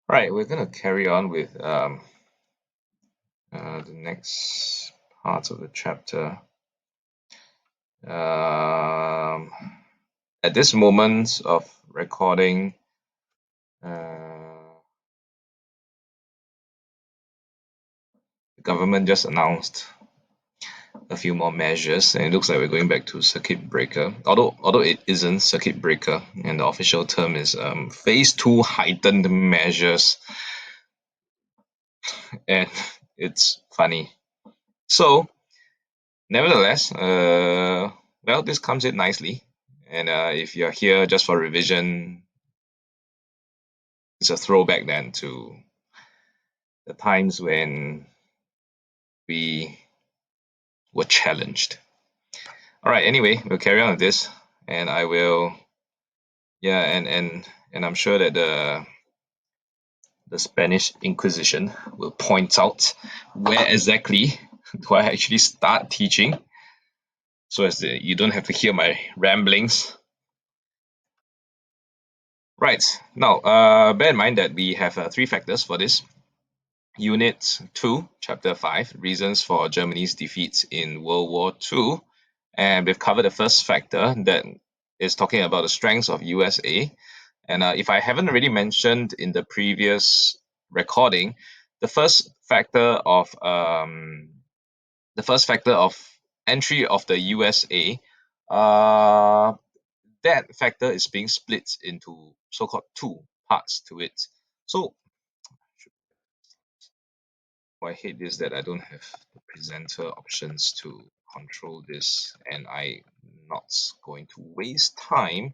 Right, we're going to carry on with the next parts of the chapter. Um, at this moment of recording, the government just announced a few more measures, and it looks like we're going back to circuit breaker. Although it isn't circuit breaker, and the official term is phase two heightened measures, and it's funny. So nevertheless, well, this comes in nicely. And if you're here just for revision, it's a throwback then to the times when we were challenged. All right, anyway, we'll carry on with this. And I will, yeah, and I'm sure that the Spanish Inquisition will point out where exactly do I actually start teaching, so as you don't have to hear my ramblings. Right, now, bear in mind that we have three factors for this. Unit 2, Chapter 5, Reasons for Germany's Defeat in World War II. And we've covered the first factor that is talking about the strengths of USA. And if I haven't already mentioned in the previous recording, the first factor of entry of the USA, uh, that factor is being split into so-called two parts to it. So what I hate is that I don't have the presenter options to control this, and I'm not going to waste time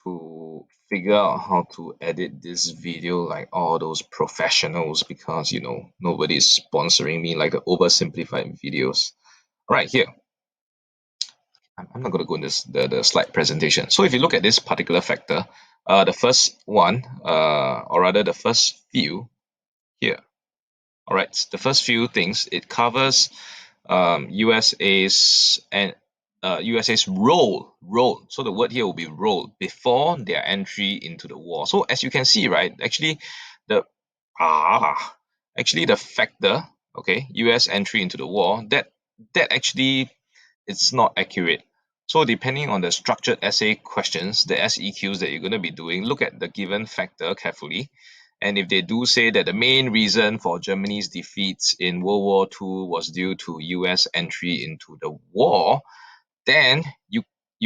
to figure out how to edit this video like all those professionals, because nobody is sponsoring me like the oversimplified videos. All right, here. I'm not going to go in the slide presentation. So if you look at this particular factor, the first one, or rather the first few here. All right, the first few things it covers USA's role. So the word here will be role before their entry into the war. So as you can see, right, actually the actually the factor, okay, US entry into the war, that actually it's not accurate. So depending on the structured essay questions, the SEQs that you're going to be doing, look at the given factor carefully. And if they do say that the main reason for Germany's defeats in World War II was due to US entry into the war, then you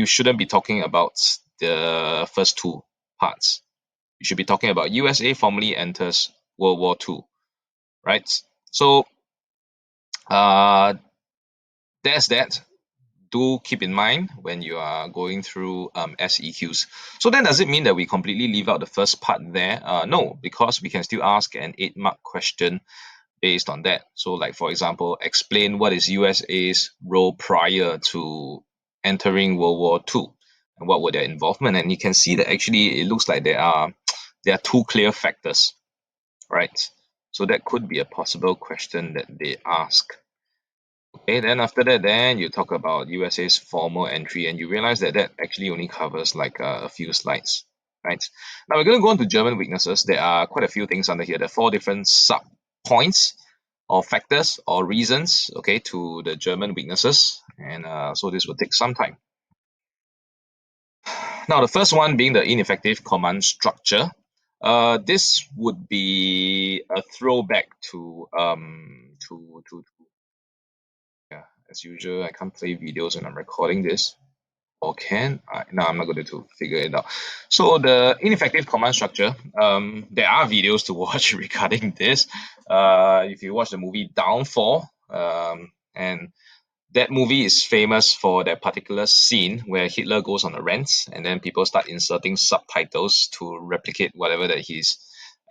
shouldn't be talking about the first two parts. You should be talking about USA formally enters World War II, right? So there's that. Do keep in mind when you are going through SEQs. So then does it mean that we completely leave out the first part there? No, because we can still ask an 8-mark question based on that. So like, for example, explain what is USA's role prior to entering World War II and what were their involvement. And you can see that actually it looks like there are two clear factors, right? So that could be a possible question that they ask. Okay, then after that, then you talk about USA's formal entry, and you realize that that actually only covers like a few slides, right? Now we're going to go on to German weaknesses. There are quite a few things under here. There are 4 different sub points or factors or reasons, okay, to the German weaknesses, and so this will take some time. Now the first one being the ineffective command structure. This would be a throwback to yeah, as usual, I can't play videos when I'm recording this. Or can I? No, I'm not going to figure it out. So the ineffective command structure, there are videos to watch regarding this. If you watch the movie Downfall, and that movie is famous for that particular scene where Hitler goes on a rant, and then people start inserting subtitles to replicate whatever that he's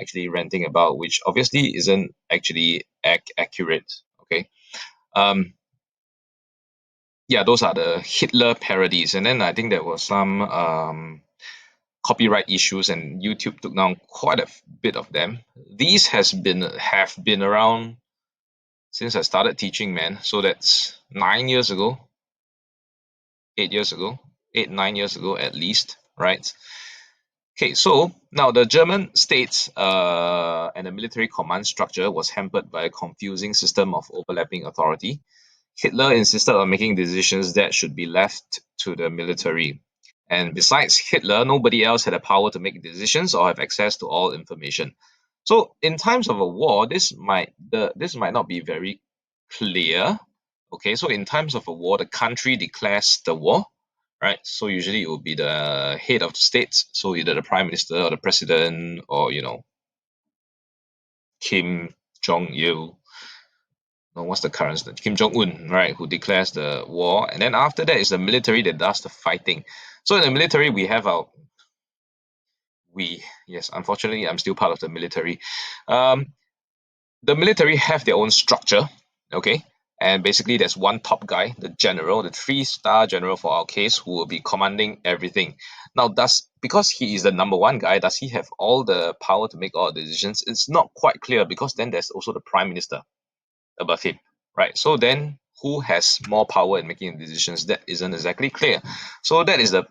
actually ranting about, which obviously isn't actually accurate. Okay. Um, yeah, those are the Hitler parodies. And then I think there was some copyright issues, and YouTube took down quite a bit of them. These have been around since I started teaching, man. So that's 9 years ago, 8 years ago, 8, 9 years ago at least, right? Okay, so now the German states and the military command structure was hampered by a confusing system of overlapping authority. Hitler insisted on making decisions that should be left to the military. And besides Hitler, nobody else had the power to make decisions or have access to all information. So in times of a war, this might not be very clear. Okay, so in times of a war, the country declares the war, right? So usually it will be the head of the states, so either the prime minister or the president or Kim Jong Il. No, what's the current Kim Jong Un, right? Who declares the war, and then after that is the military that does the fighting. So in the military, we have our we yes, unfortunately, I'm still part of the military. Um, the military have their own structure, okay, and basically there's one top guy, the general, the three-star general for our case, who will be commanding everything. Now, does because he is the number one guy, does he have all the power to make all the decisions? It's not quite clear because then there's also the prime minister above him, right? So then who has more power in making decisions? That isn't exactly clear. So that is the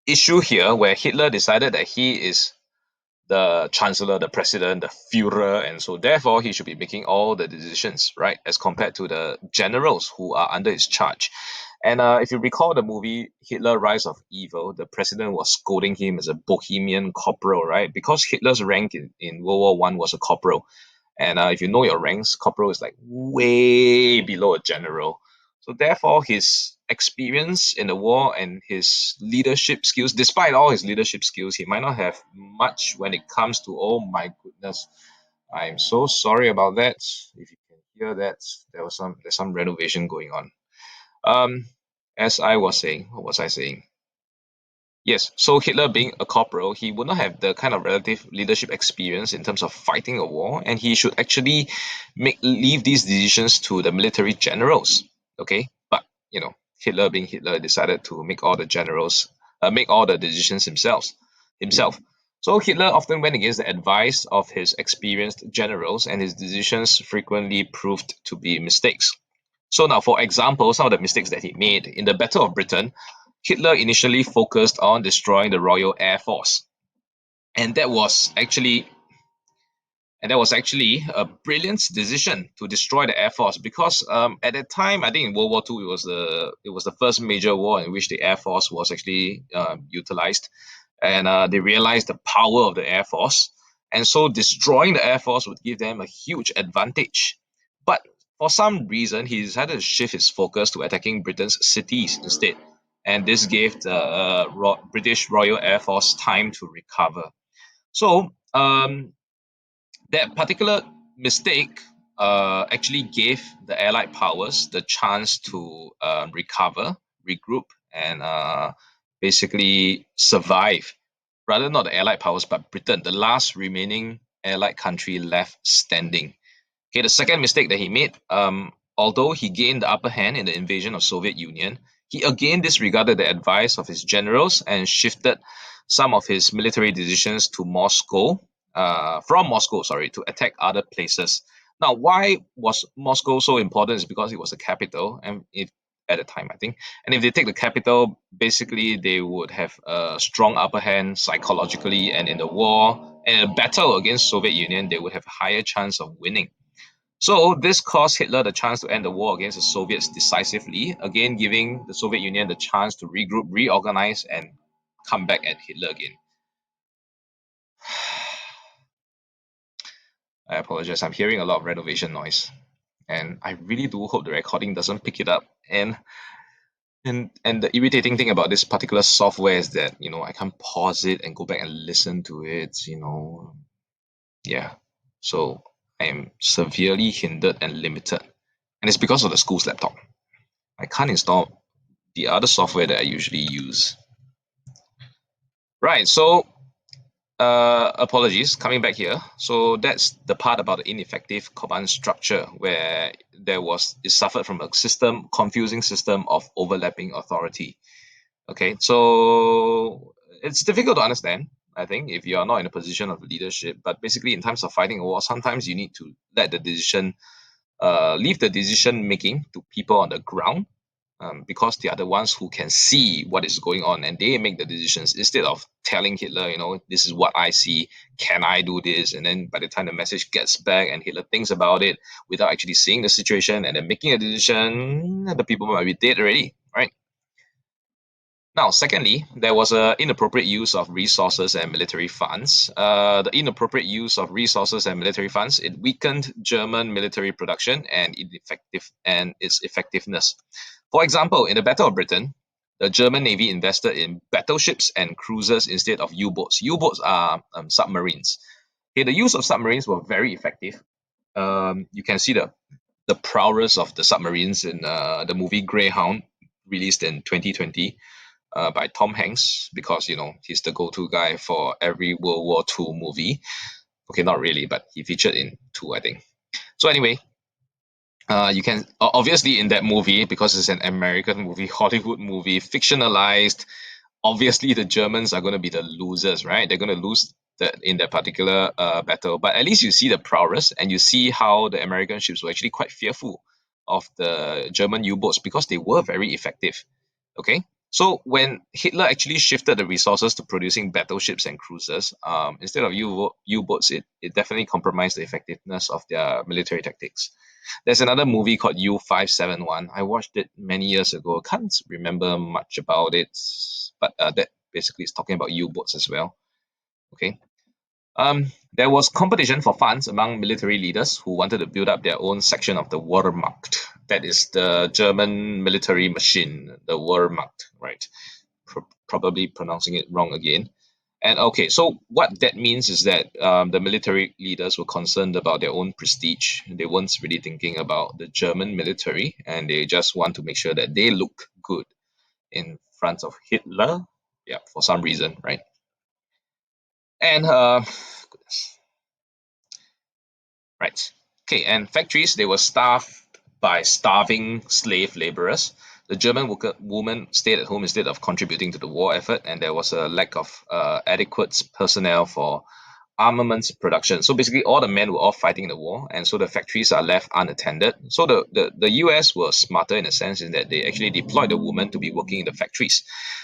issue here where Hitler decided that he is the chancellor, the president, the Führer, and so therefore he should be making all the decisions, right? As compared to the generals who are under his charge. And if you recall the movie Hitler Rise of Evil, the president was scolding him as a bohemian corporal, right? Because Hitler's rank in World War I was a corporal. And if you know your ranks, corporal is like way below a general. So therefore, his experience in the war and his leadership skills, despite all his leadership skills, he might not have much when it comes to, oh my goodness, I'm so sorry about that. If you can hear that, there's some renovation going on. Um, as I was saying, what was I saying? Yes, so Hitler being a corporal, he would not have the kind of relative leadership experience in terms of fighting a war, and he should actually leave these decisions to the military generals. Okay, but Hitler being Hitler decided to make all the generals make all the decisions himself. So Hitler often went against the advice of his experienced generals, and his decisions frequently proved to be mistakes. So now, for example, some of the mistakes that he made in the Battle of Britain, Hitler initially focused on destroying the Royal Air Force, and that was actually a brilliant decision to destroy the Air Force because at that time, I think in World War II, it was the first major war in which the Air Force was actually utilized, and they realized the power of the Air Force, and so destroying the Air Force would give them a huge advantage. But for some reason, he decided to shift his focus to attacking Britain's cities instead, and this gave the British Royal Air Force time to recover. So that particular mistake actually gave the Allied powers the chance to recover, regroup, and basically survive. Rather, not the Allied powers, but Britain, the last remaining Allied country left standing. Okay, the second mistake that he made, although he gained the upper hand in the invasion of Soviet Union, he again disregarded the advice of his generals and shifted some of his military decisions to from Moscow, sorry, to attack other places. Now, why was Moscow so important? Is because it was the capital, and at the time, I think, and if they take the capital, basically they would have a strong upper hand psychologically, and in the war and in a battle against Soviet Union, they would have a higher chance of winning. So this cost Hitler the chance to end the war against the Soviets decisively, again giving the Soviet Union the chance to regroup, reorganize, and come back at Hitler again. I apologize, I'm hearing a lot of renovation noise. And I really do hope the recording doesn't pick it up. And the irritating thing about this particular software is that, I can't pause it and go back and listen to it. Yeah. So I am severely hindered and limited. And it's because of the school's laptop. I can't install the other software that I usually use. Right, so apologies, coming back here. So that's the part about the ineffective command structure where it suffered from a confusing system of overlapping authority. Okay, so it's difficult to understand, I think, if you are not in a position of leadership. But basically, in times of fighting a war, sometimes you need to leave the decision making to people on the ground. because they are the ones who can see what is going on and they make the decisions instead of telling Hitler, this is what I see. Can I do this? And then by the time the message gets back and Hitler thinks about it without actually seeing the situation and then making a decision, the people might be dead already, right? Now, secondly, there was a inappropriate use of resources and military funds. The inappropriate use of resources and military funds, it weakened German military production and its effectiveness. For example, in the Battle of Britain, the German Navy invested in battleships and cruisers instead of U-boats. U-boats are submarines. Okay, the use of submarines were very effective. You can see the prowess of the submarines in the movie Greyhound, released in 2020 by Tom Hanks, because he's the go-to guy for every World War II movie. Okay, not really, but he featured in two, I think. So anyway, you can obviously in that movie, because it's an American movie, Hollywood movie, fictionalized. Obviously, the Germans are going to be the losers, right? They're going to lose in that particular battle. But at least you see the prowess, and you see how the American ships were actually quite fearful of the German U-boats because they were very effective. Okay, so when Hitler actually shifted the resources to producing battleships and cruisers, instead of U-boats, it definitely compromised the effectiveness of their military tactics. There's another movie called U-571. I watched it many years ago. Can't remember much about it, but that basically is talking about U-boats as well. Okay. There was competition for funds among military leaders who wanted to build up their own section of the Wehrmacht. That is the German military machine, the Wehrmacht, right? Probably pronouncing it wrong again. And okay, so what that means is that the military leaders were concerned about their own prestige. They weren't really thinking about the German military, and they just want to make sure that they look good in front of Hitler. Yeah, for some reason, right? And goodness. Right. Okay, and factories, they were staffed by starving slave laborers. The German women stayed at home instead of contributing to the war effort, and there was a lack of adequate personnel for armaments production. So basically, all the men were off fighting the war, and so the factories are left unattended. So the US were smarter in a sense in that they actually deployed the women to be working in the factories.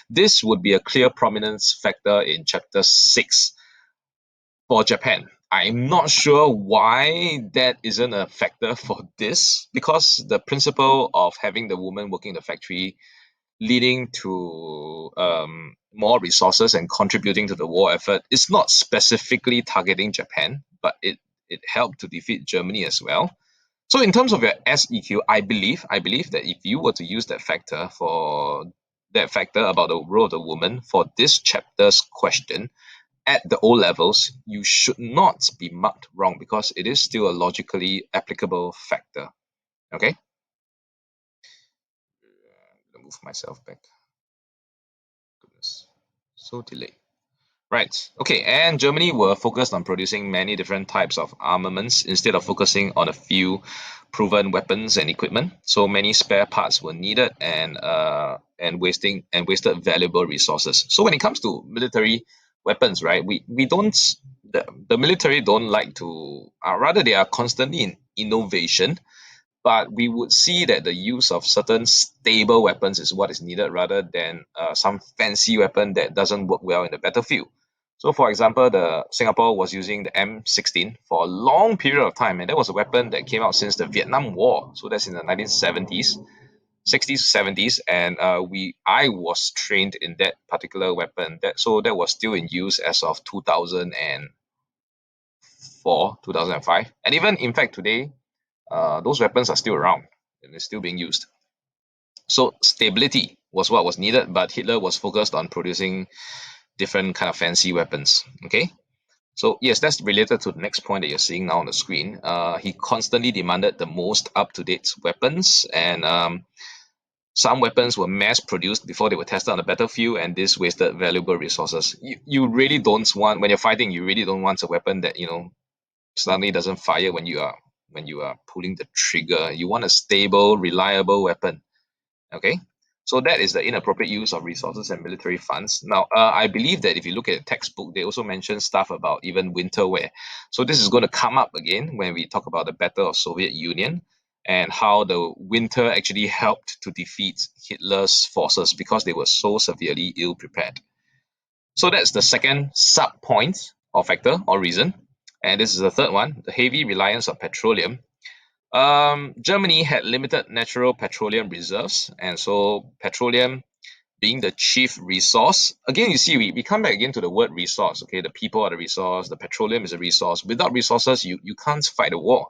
This would be a clear prominence factor in Chapter 6 for Japan. I'm not sure why that isn't a factor for this, because the principle of having the woman working in the factory leading to more resources and contributing to the war effort is not specifically targeting Japan, but it helped to defeat Germany as well. So in terms of your SEQ, I believe that if you were to use that factor about the role of the woman for this chapter's question, at the O levels, you should not be marked wrong because it is still a logically applicable factor. Okay? I'm gonna move myself back. Goodness. So delayed. Right. Okay. And Germany were focused on producing many different types of armaments instead of focusing on a few proven weapons and equipment. So many spare parts were needed and wasted valuable resources. So when it comes to military weapons, right, we don't the military don't like to rather they are constantly in innovation, but we would see that the use of certain stable weapons is what is needed rather than some fancy weapon that doesn't work well in the battlefield. So, for example, the Singapore was using the M16 for a long period of time, and that was a weapon that came out since the Vietnam War. So that's in the 1970s, 60s, 70s, and I was trained in that particular weapon. That was still in use as of 2004, 2005, and even in fact today, those weapons are still around and they're still being used. So stability was what was needed, but Hitler was focused on producing different kind of fancy weapons. Okay, so yes, that's related to the next point that you're seeing now on the screen. He constantly demanded the most up-to-date weapons, and some weapons were mass-produced before they were tested on the battlefield, and this wasted valuable resources. You really don't want, when you're fighting, you really don't want a weapon that suddenly doesn't fire when you are pulling the trigger. You want a stable, reliable weapon. Okay, so that is the inappropriate use of resources and military funds. Now, I believe that if you look at the textbook, they also mention stuff about even winter wear. So this is going to come up again when we talk about the Battle of Soviet Union. and how the winter actually helped to defeat Hitler's forces because they were so severely ill prepared. So that's the second sub point or factor or reason. And this is the third one, the heavy reliance on petroleum. Germany had limited natural petroleum reserves, and so petroleum being the chief resource. Again, you see, we come back again to the word resource. Okay, the people are the resource, the petroleum is a resource. Without resources, you can't fight a war.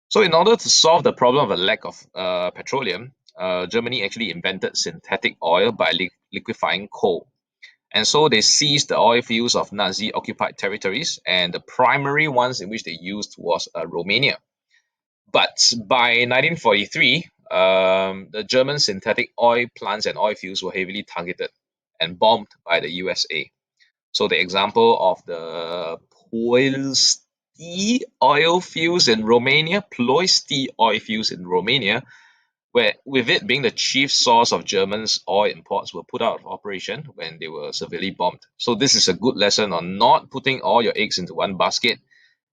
So, in order to solve the problem of a lack of petroleum, Germany actually invented synthetic oil by liquefying coal. And so they seized the oil fields of Nazi occupied territories, and the primary ones in which they used was Romania. But by 1943, the German synthetic oil plants and oil fields were heavily targeted and bombed by the USA. So the example of the Ploiești oil fields in Romania, Ploiești oil fields in Romania, where with it being the chief source of Germans' oil imports, were put out of operation when they were severely bombed. So this is a good lesson on not putting all your eggs into one basket.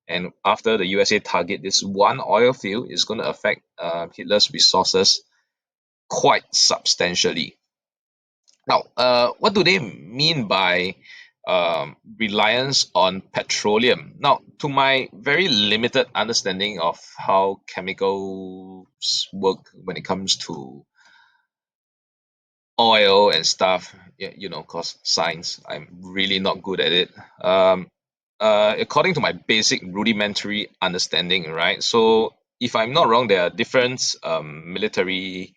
And after the USA target this one oil field, is going to affect Hitler's resources quite substantially. Now, what do they mean by reliance on petroleum? Now, to my very limited understanding of how chemicals work when it comes to oil and stuff, cause science, I'm really not good at it. According to my basic rudimentary understanding, right? So, if I'm not wrong, there are different military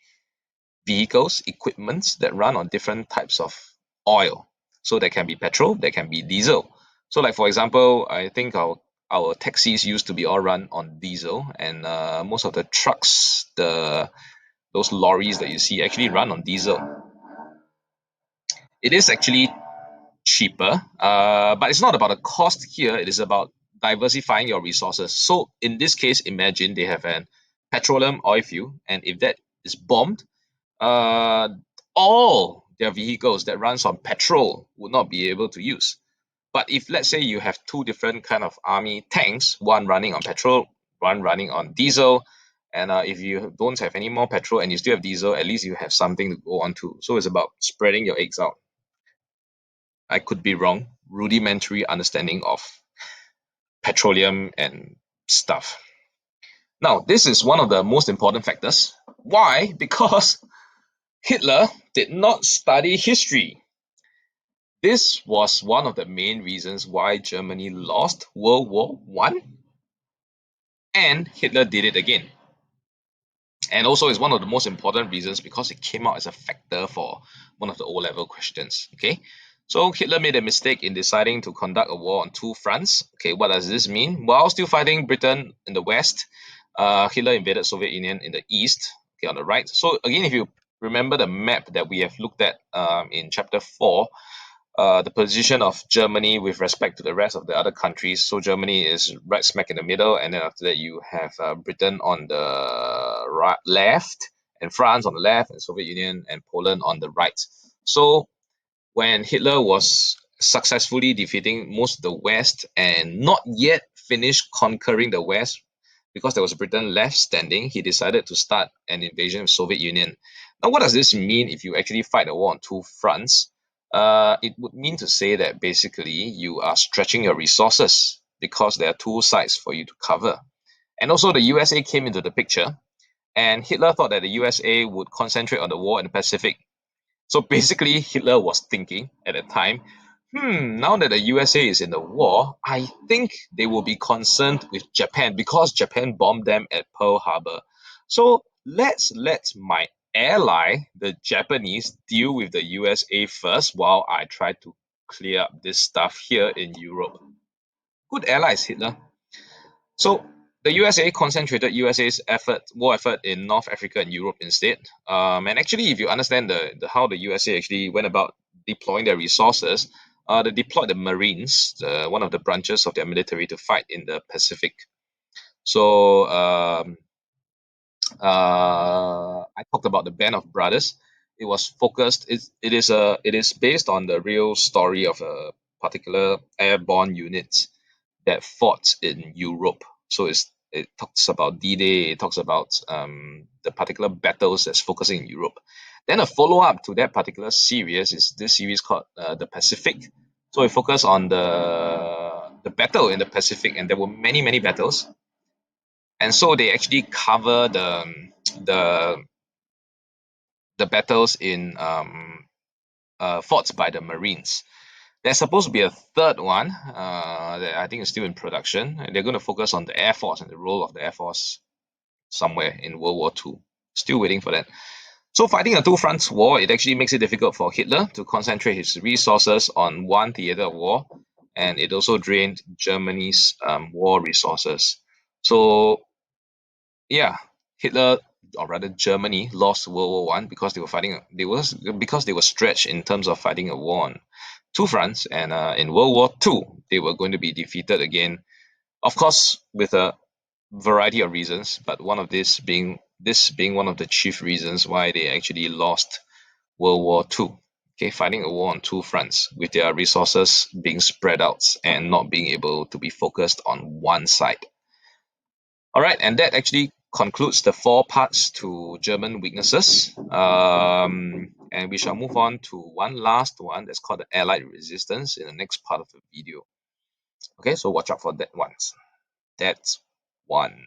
vehicles, equipments that run on different types of oil. So there can be petrol, there can be diesel. So like for example, I think our taxis used to be all run on diesel, and most of the trucks, those lorries that you see actually run on diesel. It is actually cheaper, but it's not about the cost here. It is about diversifying your resources. So in this case, imagine they have an petroleum oil field, and if that is bombed, uh, all their vehicles that runs on petrol would not be able to use. But if let's say you have two different kind of army tanks, one running on petrol, one running on diesel, and if you don't have any more petrol and you still have diesel, at least you have something to go on to. So it's about spreading your eggs out. I could be wrong. Rudimentary understanding of petroleum and stuff. Now, this is one of the most important factors. Why? Because Hitler did not study history. This was one of the main reasons why Germany lost World War One, and Hitler did it again. And also is one of the most important reasons because it came out as a factor for one of the O-level questions. Okay, so Hitler made a mistake in deciding to conduct a war on two fronts. Okay, what does this mean? While still fighting Britain in the west, Hitler invaded Soviet Union in the east. Okay, on the right. So again, if you remember the map that we have looked at in chapter 4, the position of Germany with respect to the rest of the other countries. So Germany is right smack in the middle, and then after that you have Britain on the right, left, and France on the left, and Soviet Union and Poland on the right. So when Hitler was successfully defeating most of the West and not yet finished conquering the West, because there was Britain left standing, he decided to start an invasion of Soviet Union. Now, what does this mean if you actually fight a war on two fronts? It would mean to say that basically you are stretching your resources because there are two sides for you to cover. And also the USA came into the picture, and Hitler thought that the USA would concentrate on the war in the Pacific. So basically, Hitler was thinking at the time, now that the USA is in the war, I think they will be concerned with Japan because Japan bombed them at Pearl Harbor. So let's let my ally, the Japanese, deal with the USA first while I try to clear up this stuff here in Europe. Good allies, Hitler. So the USA concentrated USA's war effort in North Africa and Europe instead. And actually, if you understand how the USA actually went about deploying their resources, they deployed the Marines, one of the branches of their military, to fight in the Pacific. So I talked about the Band of Brothers. It was focused. It is based on the real story of a particular airborne unit that fought in Europe. So it talks about D-Day, it talks about the particular battles that's focusing in Europe. Then a follow-up to that particular series is this series called the Pacific. So it focused on the battle in the Pacific, and there were many battles. And so they actually cover the the battles in fought by the Marines. There's supposed to be a third one that I think is still in production. And they're going to focus on the Air Force and the role of the Air Force somewhere in World War II. Still waiting for that. So fighting a two fronts war, it actually makes it difficult for Hitler to concentrate his resources on one theater of war, and it also drained Germany's war resources. So yeah, Hitler, or rather Germany, lost World War One because they were stretched in terms of fighting a war on two fronts, and in World War Two they were going to be defeated again. Of course, with a variety of reasons, but one of this being one of the chief reasons why they actually lost World War Two. Okay, fighting a war on two fronts with their resources being spread out and not being able to be focused on one side. All right, and that actually concludes the four parts to German weaknesses. And we shall move on to one last one that's called the Allied resistance in the next part of the video. Okay, so watch out for that one. That's one.